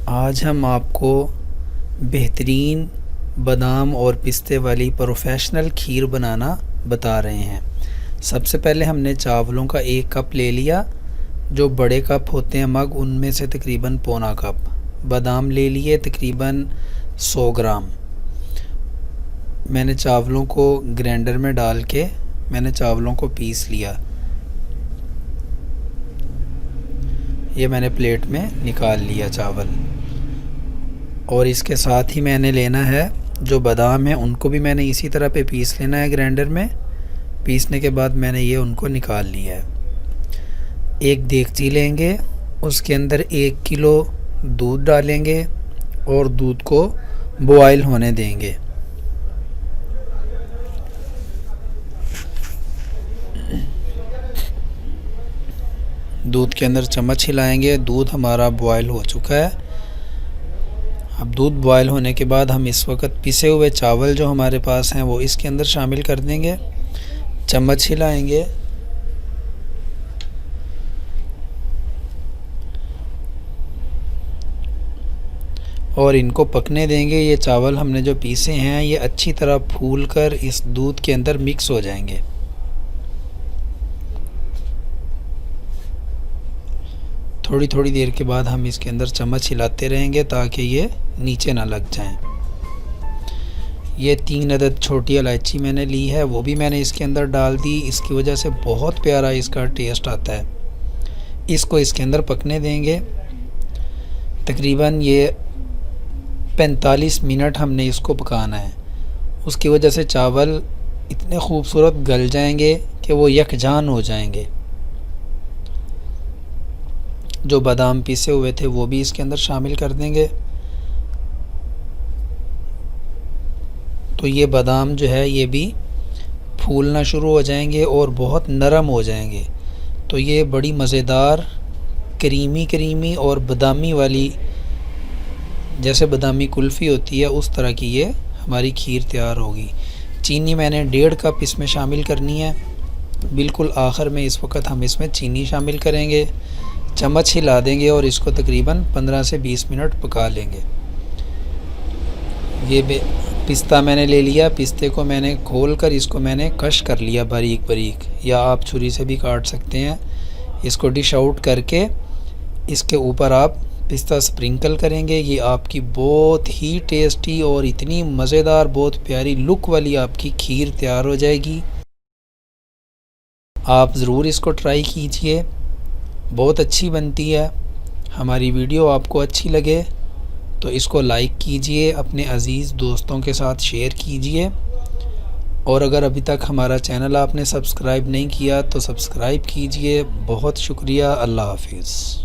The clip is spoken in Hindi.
आज हम आपको बेहतरीन बादाम और पिस्ते वाली प्रोफेशनल खीर बनाना बता रहे हैं। सबसे पहले हमने चावलों का 1 कप ले लिया। जो बड़े कप होते हैं मग, उनमें से तकरीबन पौना कप। बादाम ले लिए तकरीबन 100 ग्राम। मैंने चावलों को ग्राइंडर में डाल के मैंने चावलों को पीस लिया। ये मैंने प्लेट में निकाल लिया चावल। और इसके साथ ही मैंने लेना है जो बादाम है, उनको भी मैंने इसी तरह पे पीस लेना है ग्राइंडर में। पीसने के बाद मैंने ये उनको निकाल लिया है। एक देगची लेंगे, उसके अंदर 1 किलो दूध डालेंगे और दूध को बॉयल होने देंगे। दूध के अंदर चम्मच हिलाएंगे। दूध हमारा बॉयल हो चुका है। अब दूध बॉयल होने के बाद हम इस वक्त पिसे हुए चावल जो हमारे पास हैं वो इसके अंदर शामिल कर देंगे। चम्मच हिलाएंगे और इनको पकने देंगे। ये चावल हमने जो पीसे हैं ये अच्छी तरह फूलकर इस दूध के अंदर मिक्स हो जाएंगे। थोड़ी थोड़ी देर के बाद हम इसके अंदर चम्मच हिलाते रहेंगे ताकि ये नीचे ना लग जाएं। ये 3 अदद छोटी इलायची मैंने ली है, वो भी मैंने इसके अंदर डाल दी। इसकी वजह से बहुत प्यारा इसका टेस्ट आता है। इसको इसके अंदर पकने देंगे। तकरीबन ये 45 मिनट हमने इसको पकाना है। उसकी वजह से चावल इतने खूबसूरत गल जाएंगे कि वो यकजान हो जाएंगे। जो बादाम पीसे हुए थे वो भी इसके अंदर शामिल कर देंगे। तो ये बादाम जो है ये भी फूलना शुरू हो जाएंगे और बहुत नरम हो जाएंगे। तो ये बड़ी मज़ेदार क्रीमी और बादामी वाली, जैसे बादामी कुल्फ़ी होती है उस तरह की ये हमारी खीर तैयार होगी। चीनी मैंने 1.5 कप इसमें शामिल करनी है। बिल्कुल आखिर में इस वक्त हम इसमें चीनी शामिल करेंगे। चम्मच हिला देंगे और इसको तकरीबन 15 से 20 मिनट पका लेंगे। ये पिस्ता मैंने ले लिया। पिस्ते को मैंने खोल कर इसको मैंने कश कर लिया बारीक बारीक, या आप छुरी से भी काट सकते हैं। इसको डिश आउट करके इसके ऊपर आप पिस्ता स्प्रिंकल करेंगे। ये आपकी बहुत ही टेस्टी और इतनी मज़ेदार, बहुत प्यारी लुक वाली आपकी खीर तैयार हो जाएगी। आप ज़रूर इसको ट्राई कीजिए, बहुत अच्छी बनती है। हमारी वीडियो आपको अच्छी लगे तो इसको लाइक कीजिए, अपने अज़ीज़ दोस्तों के साथ शेयर कीजिए। और अगर अभी तक हमारा चैनल आपने सब्सक्राइब नहीं किया तो सब्सक्राइब कीजिए। बहुत शुक्रिया। अल्लाह हाफिज़।